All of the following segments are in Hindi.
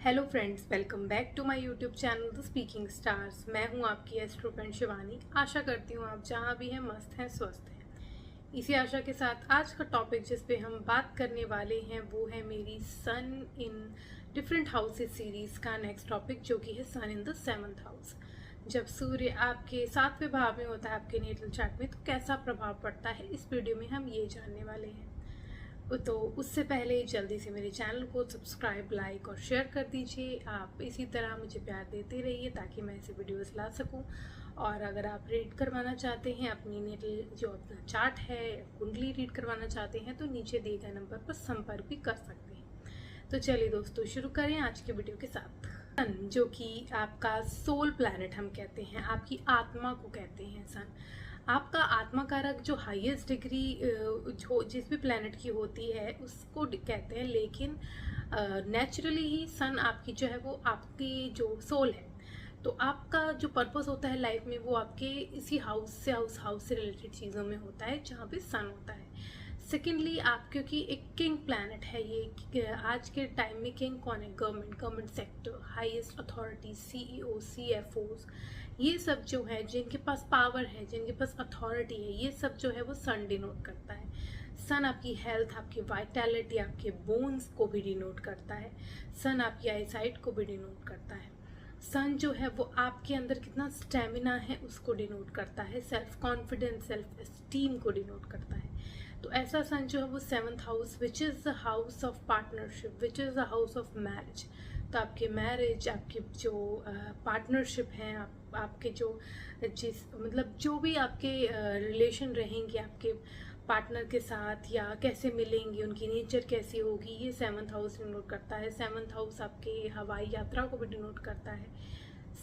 Hello friends, welcome back to my YouTube channel the speaking stars. मैं हूं आपकी एस्ट्रो फ्रेंड शिवानी। आशा करती हूं आप जहां भी हैं मस्त हैं, स्वस्थ हैं। इसी आशा के साथ आज का टॉपिक जिस पे हम बात करने वाले हैं वो है मेरी सन इन डिफरेंट हाउसेस सीरीज का नेक्स्ट टॉपिक, जो कि है सन इन द 7th हाउस। जब सूर्य आपके 7वें भाव में होता है आपके नेटल चार्ट में, तो कैसा प्रभाव पड़ता है, इस वीडियो में हम ये जानने वाले हैं। तो उससे पहले जल्दी से मेरे चैनल को सब्सक्राइब, लाइक और शेयर कर दीजिए। आप इसी तरह मुझे प्यार देते रहिए ताकि मैं ऐसे वीडियोस ला सकूं। और अगर आप रीड करवाना चाहते हैं अपनी नेटल जो अपना चार्ट है, कुंडली रीड करवाना चाहते हैं, तो नीचे दिए गए नंबर पर संपर्क भी कर सकते हैं। तो चलिए दोस्तों, शुरू करें आज के वीडियो के साथ। सन, जो कि आपका सोल प्लैनेट हम कहते हैं, आपकी आत्मा को कहते हैं सन। आपका आत्मा कारक जो हाईएस्ट डिग्री जो जिस भी प्लैनेट की होती है उसको कहते हैं, लेकिन नेचुरली ही सन आपकी जो है वो आपकी जो सोल है। तो आपका जो पर्पस होता है लाइफ में वो आपके इसी हाउस से रिलेटेड चीज़ों में होता है जहाँ पे सन होता है। सेकेंडली, आप क्योंकि एक किंग प्लैनेट है ये, आज के टाइम में किंग कौन है? Government sector, highest authority, CEO, CFOs, ये सब जो है जिनके पास पावर है, जिनके पास अथॉरिटी है, ये सब जो है वो सन डिनोट करता है। सन आपकी हेल्थ, आपकी वाइटैलिटी, आपके बोन्स को भी डिनोट करता है। सन आपकी आईसाइट को भी डिनोट करता है। सन जो है वो आपके अंदर कितना स्टेमिना है उसको डिनोट करता है। सेल्फ कॉन्फिडेंस, सेल्फ एस्टीम को डिनोट करता है। तो ऐसा सन जो है वो 7th house, which is the house of partnership, which is the house of marriage. तो आपके मैरिज, आपके जो पार्टनरशिप हैं, आपके जो मतलब जो भी आपके रिलेशन रहेंगे आपके पार्टनर के साथ, या कैसे मिलेंगे, उनकी नेचर कैसी होगी, ये 7th हाउस डिनोट करता है। 7th हाउस आपके हवाई यात्रा को भी डिनोट करता है।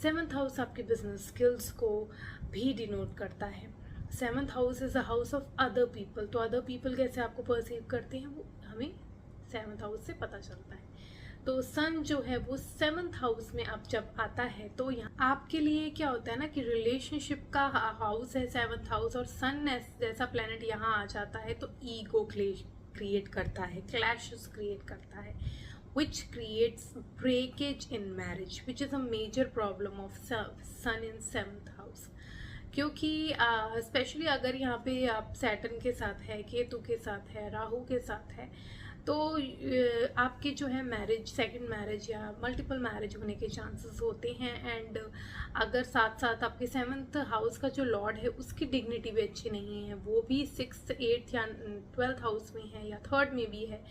7th हाउस आपके बिजनेस स्किल्स को भी डिनोट करता है। 7th house is a house of other people. तो अदर पीपल कैसे आपको परसीव करते हैं वो हमें 7th हाउस से पता चलता है। तो सन जो है वो 7th हाउस में अब जब आता है तो यहाँ आपके लिए क्या होता है ना कि रिलेशनशिप का हाउस है 7th हाउस, और सन जैसा प्लेनेट यहाँ आ जाता है तो ईगो क्रिएट करता है, क्लैशेस क्रिएट करता है, which creates breakage in marriage, which is a major problem of sun in 7th house। क्योंकि स्पेशली अगर यहाँ पे आप सैटर्न के साथ है, केतु के साथ है, राहु के साथ है, तो आपके जो है मैरिज, सेकंड मैरिज या मल्टीपल मैरिज होने के चांसेस होते हैं। एंड अगर साथ साथ आपके 7th हाउस का जो लॉर्ड है उसकी डिग्निटी भी अच्छी नहीं है, वो भी 6th, 8th या 12th हाउस में है या 3rd में भी है,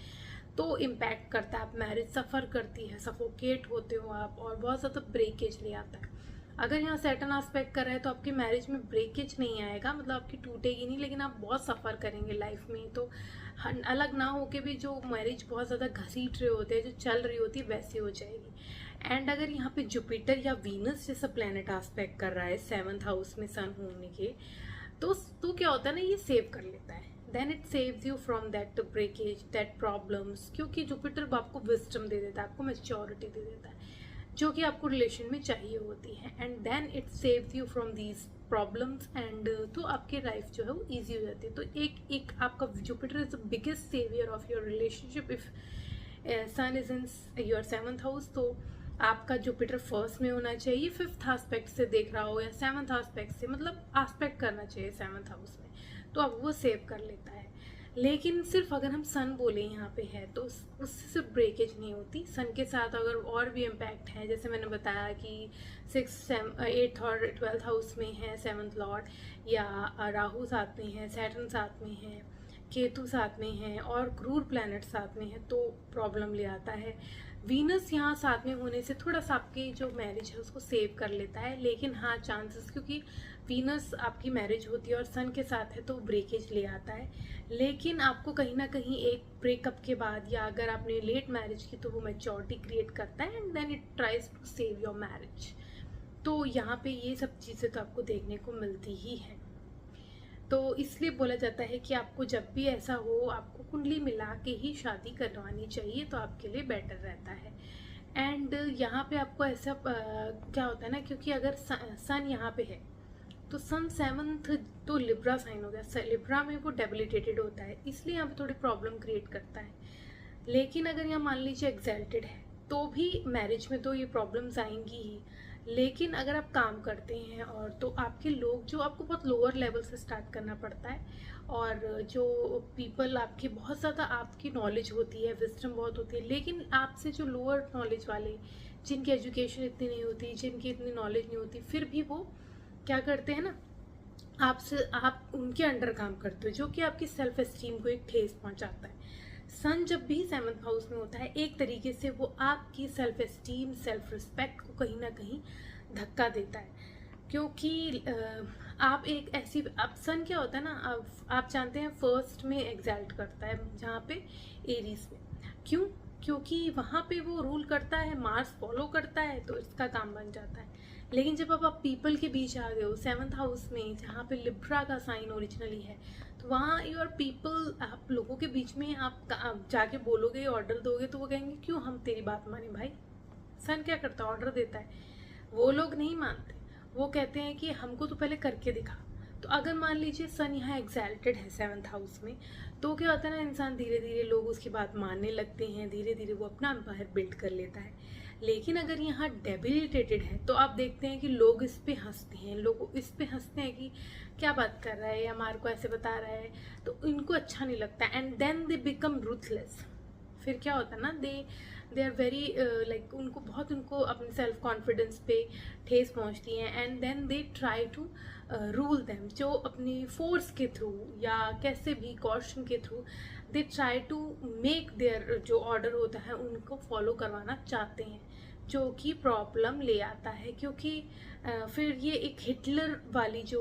तो इम्पैक्ट करता है। आप मैरिज सफ़र करती है, सफोकेट होते हो आप, और बहुत ज़्यादा ब्रेकेज ले आता है। अगर यहाँ सैटर्न एस्पेक्ट कर रहा है तो आपकी मैरिज में ब्रेकेज नहीं आएगा, मतलब आपकी टूटेगी नहीं, लेकिन आप बहुत सफ़र करेंगे लाइफ में। तो अलग ना होके भी जो मैरिज बहुत ज़्यादा घसीट रहे होते हैं, जो चल रही होती है, वैसी हो जाएगी। एंड अगर यहाँ पे जुपिटर या वीनस जैसा प्लेनेट एस्पेक्ट कर रहा है 7th हाउस में सन होने के, तो क्या होता है ना, ये सेव कर लेता है। Then it saves you from that breakage, that problems, क्योंकि जुपिटर आपको विजडम दे देता है, आपको मैच्योरिटी दे देता है, जो कि आपको रिलेशन में चाहिए होती है। And then it saves you from these problems, and तो आपकी लाइफ जो है वो ईजी हो जाती है। तो एक आपका Jupiter is the biggest saviour of your relationship. If sun is in your 7th house, तो आपका जुपिटर फर्स्ट में होना चाहिए, 5th एस्पेक्ट से देख रहा हो या 7th एस्पेक्ट से, मतलब एस्पेक्ट करना चाहिए 7th हाउस में, तो अब वो सेव कर लेता है। लेकिन सिर्फ अगर हम सन बोले यहाँ पे है तो उससे सिर्फ ब्रेकेज नहीं होती। सन के साथ अगर और भी इम्पैक्ट है, जैसे मैंने बताया कि 6th, 8th और 12th हाउस में है 7th लॉर्ड, या राहु साथ में है, सैटर्न साथ में है, केतु साथ में है, और क्रूर प्लैनेट साथ में है, तो प्रॉब्लम ले आता है। वीनस यहाँ साथ में होने से थोड़ा सा आपकी जो मैरिज है उसको सेव कर लेता है, लेकिन हाँ चांसेस, क्योंकि वीनस आपकी मैरिज होती है और सन के साथ है तो ब्रेकेज ले आता है। लेकिन आपको कहीं ना कहीं एक ब्रेकअप के बाद, या अगर आपने लेट मैरिज की, तो वो मैच्योरिटी क्रिएट करता है, and then it tries to save your marriage. तो यहाँ पे ये सब चीज़ें तो आपको देखने को मिलती ही है। तो इसलिए बोला जाता है कि आपको जब भी ऐसा हो, आपको कुंडली मिला के ही शादी करवानी चाहिए, तो आपके लिए बेटर रहता है। एंड यहाँ पे आपको ऐसा क्या होता है ना, क्योंकि अगर सन यहाँ पे है तो सन 7th तो लिब्रा साइन हो गया, लिब्रा में वो डेबिलिटेटेड होता है, इसलिए यहाँ पे थोड़ी प्रॉब्लम क्रिएट करता है। लेकिन अगर यहाँ मान लीजिए एक्सल्टेड है, तो भी मैरिज में तो ये प्रॉब्लम्स आएंगी ही। लेकिन अगर आप काम करते हैं और तो आपके लोग जो आपको बहुत लोअर लेवल से स्टार्ट करना पड़ता है, और जो पीपल आपकी बहुत ज़्यादा आपकी नॉलेज होती है, विजडम बहुत होती है, लेकिन आपसे जो लोअर नॉलेज वाले, जिनकी एजुकेशन इतनी नहीं होती, जिनकी इतनी नॉलेज नहीं होती, फिर भी वो क्या करते हैं ना, आपसे आप उनके अंडर काम करते हो, जो कि आपकी सेल्फ एस्टीम को एक ठेस पहुंचाता है। सन जब भी 7th हाउस में होता है, एक तरीके से वो आपकी सेल्फ एस्टीम, सेल्फ रिस्पेक्ट को कहीं ना कहीं धक्का देता है। क्योंकि आप एक ऐसी, अब सन क्या होता है ना, आप जानते हैं फर्स्ट में एग्जैल्ट करता है, जहाँ पे एरीज में। क्यों? क्योंकि वहाँ पे वो रूल करता है, मार्स फॉलो करता है, तो इसका काम बन जाता है। लेकिन जब आप पीपल के बीच आ गए हो 7th हाउस में, जहाँ पे लिब्रा का साइन ओरिजिनली है, तो वहाँ योर पीपल, आप लोगों के बीच में आप जाके बोलोगे, ऑर्डर दोगे, तो वो कहेंगे क्यों हम तेरी बात माने भाई। सन क्या करता है? ऑर्डर देता है। वो लोग नहीं मानते, वो कहते हैं कि हमको तो पहले करके दिखा। तो अगर मान लीजिए सन यहाँ एग्जैल्टेड है 7th हाउस में, तो क्या होता है ना, इंसान धीरे धीरे लोग उसकी बात मानने लगते हैं, धीरे धीरे वो अपना एम्पायर बिल्ड कर लेता है। लेकिन अगर यहाँ डेबिलिटेटेड है, तो आप देखते हैं कि लोग इस पे हंसते हैं, लोग इस पे हंसते हैं कि क्या बात कर रहा है, या हमारे को ऐसे बता रहा है, तो इनको अच्छा नहीं लगता, and then they become ruthless. फिर क्या होता है ना, दे आर वेरी लाइक, उनको अपने सेल्फ कॉन्फिडेंस पे ठेस पहुंचती है, and then they try to rule them, जो अपनी फोर्स के थ्रू या कैसे भी कॉशन के through they try to make their जो ऑर्डर होता है उनको फॉलो करवाना चाहते हैं, जो कि प्रॉब्लम ले आता है। क्योंकि फिर ये एक हिटलर वाली जो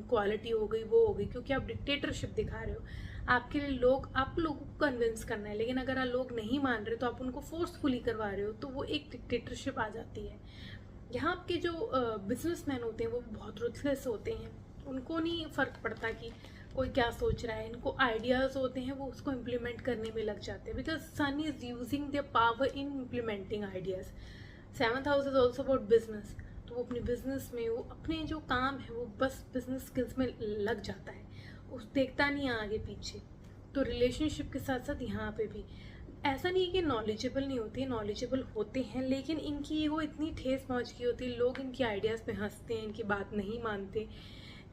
क्वालिटी हो गई, वो हो गई, क्योंकि आप डिक्टेटरशिप दिखा रहे हो। आपके लिए आप लोगों को कन्विंस करना है, लेकिन अगर लोग नहीं मान रहे तो आप उनको फोर्सफुली करवा रहे हो, तो वो एक डिक्टेटरशिप आ जाती है। यहाँ के जो बिजनेसमैन होते हैं वो बहुत रुथलेस होते हैं, उनको नहीं फ़र्क पड़ता कि कोई क्या सोच रहा है, इनको आइडियाज़ होते हैं, वो उसको इम्प्लीमेंट करने में लग जाते हैं, because sun is using their power in implementing ideas. 7th house is also about business, तो वो अपने बिजनेस में, वो अपने जो काम है वो बस बिजनेस स्किल्स में लग जाता है, उस देखता नहीं है आगे पीछे। तो रिलेशनशिप के साथ साथ यहाँ पे भी ऐसा नहीं है कि नॉलेजेबल नहीं होती, नॉलेजेबल होते हैं, लेकिन इनकी वो इतनी ठेस पहुँच गई होती है, लोग इनकी आइडियाज़ पे हंसते हैं, इनकी बात नहीं मानते,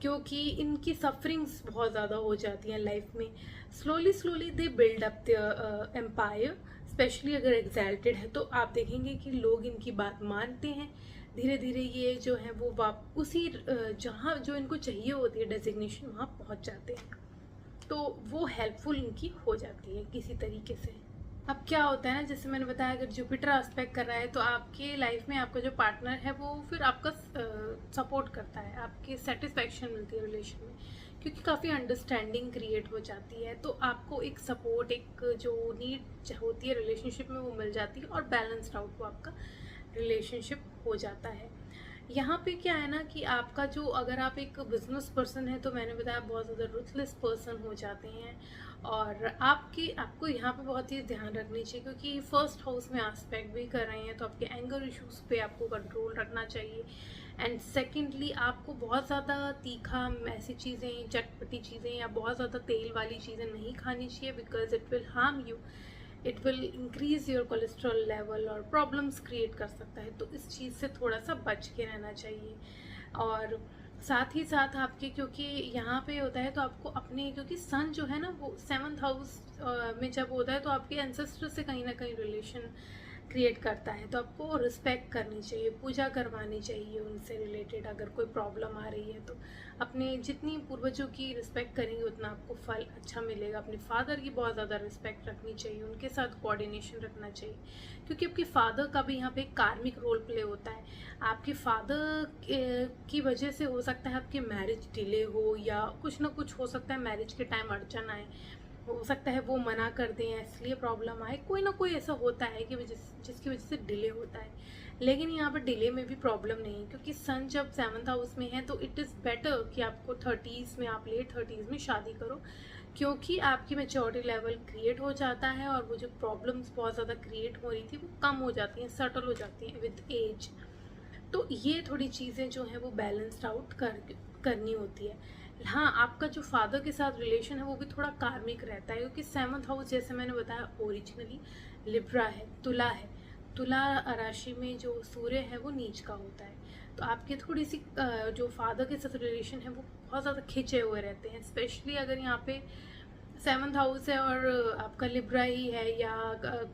क्योंकि इनकी सफरिंग्स बहुत ज़्यादा हो जाती हैं लाइफ में। Slowly they build up the empire, specially अगर एग्जैल्टेड है, तो आप देखेंगे कि लोग इनकी बात मानते हैं, धीरे धीरे ये जो है वो उसी जहाँ जो इनको चाहिए होती है डेजिग्नेशन, वहाँ पहुँच जाते हैं, तो वो हेल्पफुल इनकी हो जाती है किसी तरीके से। अब क्या होता है ना, जैसे मैंने बताया, अगर जुपिटर एस्पेक्ट कर रहा है, तो आपके लाइफ में आपका जो पार्टनर है वो फिर आपका सपोर्ट करता है, आपकी सेटिस्फैक्शन मिलती है रिलेशन में, क्योंकि काफ़ी अंडरस्टैंडिंग क्रिएट हो जाती है, तो आपको एक सपोर्ट, एक जो नीड होती है रिलेशनशिप में, वो मिल जाती है, और बैलेंस्ड आउट वो आपका रिलेशनशिप हो जाता है। यहाँ पे क्या है ना कि आपका जो, अगर आप एक बिजनेस पर्सन है, तो मैंने बताया बहुत ज़्यादा रुथलेस पर्सन हो जाते हैं, और आपको यहाँ पे बहुत ही ध्यान रखनी चाहिए, क्योंकि फर्स्ट हाउस में एस्पेक्ट भी कर रहे हैं, तो आपके एंगर इश्यूज पे आपको कंट्रोल रखना चाहिए। एंड सेकेंडली, आपको बहुत ज़्यादा तीखा ऐसी चीज़ें, चटपटी चीज़ें या बहुत ज़्यादा तेल वाली चीज़ें नहीं खानी चाहिए, because it will harm you, it will increase your cholesterol level और प्रॉब्लम्स क्रिएट कर सकता है, तो इस चीज़ से थोड़ा सा बच के रहना चाहिए। और साथ ही साथ आपके, क्योंकि यहाँ पे होता है, तो आपको अपने, क्योंकि सन जो है ना वो 7th हाउस में जब होता है, तो आपके एंसेस्टर से कहीं ना कहीं रिलेशन क्रिएट करता है, तो आपको रिस्पेक्ट करनी चाहिए, पूजा करवानी चाहिए उनसे रिलेटेड। अगर कोई प्रॉब्लम आ रही है, तो अपने जितनी पूर्वजों की रिस्पेक्ट करेंगे उतना आपको फल अच्छा मिलेगा। अपने फादर की बहुत ज़्यादा रिस्पेक्ट रखनी चाहिए, उनके साथ कोऑर्डिनेशन रखना चाहिए, क्योंकि आपके फादर का भी यहाँ पे कार्मिक रोल प्ले होता है। आपके फादर की वजह से हो सकता है आपकी मैरिज डिले हो, या कुछ ना कुछ हो सकता है, मैरिज के टाइम अड़चन आए, हो सकता है वो मना कर दें, इसलिए प्रॉब्लम आए, कोई ना कोई ऐसा होता है कि जिसकी वजह से डिले होता है। लेकिन यहाँ पर डिले में भी प्रॉब्लम नहीं है, क्योंकि सन जब 7th हाउस में है, तो इट इज़ बेटर कि आपको 30s में, आप लेट 30s में शादी करो, क्योंकि आपकी मेच्योरिटी लेवल क्रिएट हो जाता है, और वो जो प्रॉब्लम्स बहुत ज़्यादा क्रिएट हो रही थी वो कम हो जाती हैं, सटल हो जाती हैं विद एज। तो ये थोड़ी चीज़ें जो हैं वो बैलेंस्ड आउट करनी होती है। हाँ, आपका जो फादर के साथ रिलेशन है वो भी थोड़ा कार्मिक रहता है, क्योंकि 7th हाउस, जैसे मैंने बताया, ओरिजिनली लिब्रा है, तुला है। तुला राशि में जो सूर्य है वो नीच का होता है, तो आपके थोड़ी सी जो फादर के साथ रिलेशन है वो बहुत ज़्यादा खिंचे हुए रहते हैं। स्पेशली अगर यहाँ पे 7th हाउस है और आपका लिब्रा ही है, या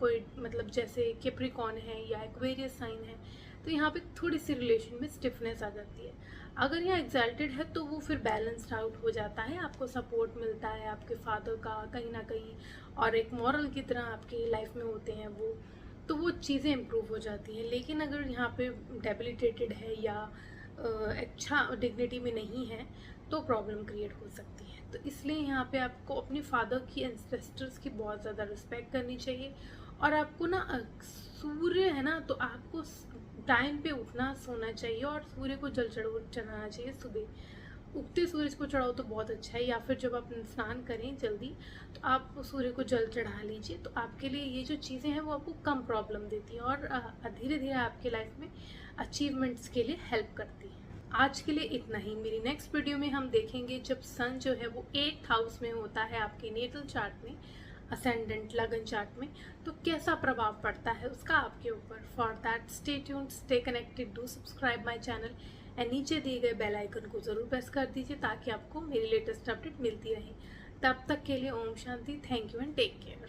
कोई मतलब जैसे कैप्रिकॉर्न है या एक्वेरियस साइन है, तो यहाँ पे थोड़ी सी रिलेशन में स्टिफनेस आ जाती है। अगर यहाँ एग्जैल्टेड है तो वो फिर बैलेंस्ड आउट हो जाता है, आपको सपोर्ट मिलता है आपके फादर का कहीं ना कहीं, और एक मॉरल की तरह आपकी लाइफ में होते हैं वो, तो वो चीज़ें इम्प्रूव हो जाती हैं। लेकिन अगर यहाँ पे डेबिलिटेटेड है या अच्छा डिग्निटी में नहीं है तो प्रॉब्लम क्रिएट हो सकती है। तो इसलिए यहाँ पे आपको अपने फादर की एंसेस्टर्स की बहुत ज़्यादा रिस्पेक्ट करनी चाहिए। और आपको ना सूर्य है ना, तो आपको टाइम पे उठना सोना चाहिए और सूर्य को जल चढ़ाना चाहिए सुबह। उगते सूरज को चढ़ाओ तो बहुत अच्छा है, या फिर जब आप स्नान करें जल्दी तो आप सूर्य को जल चढ़ा लीजिए। तो आपके लिए ये जो चीज़ें हैं वो आपको कम प्रॉब्लम देती हैं और धीरे धीरे आपके लाइफ में अचीवमेंट्स के लिए हेल्प करती है। आज के लिए इतना ही। मेरी नेक्स्ट वीडियो में हम देखेंगे जब सन जो है वो 8th हाउस में होता है आपके नेटल चार्ट में, असेंडेंट लगन चार्ट में, तो कैसा प्रभाव पड़ता है उसका आपके ऊपर। For that stay tuned, stay connected, do subscribe my channel and नीचे दिए गए बेल आइकन को ज़रूर प्रेस कर दीजिए ताकि आपको मेरी लेटेस्ट अपडेट मिलती रहे। तब तक के लिए ओम शांति, thank you and take care.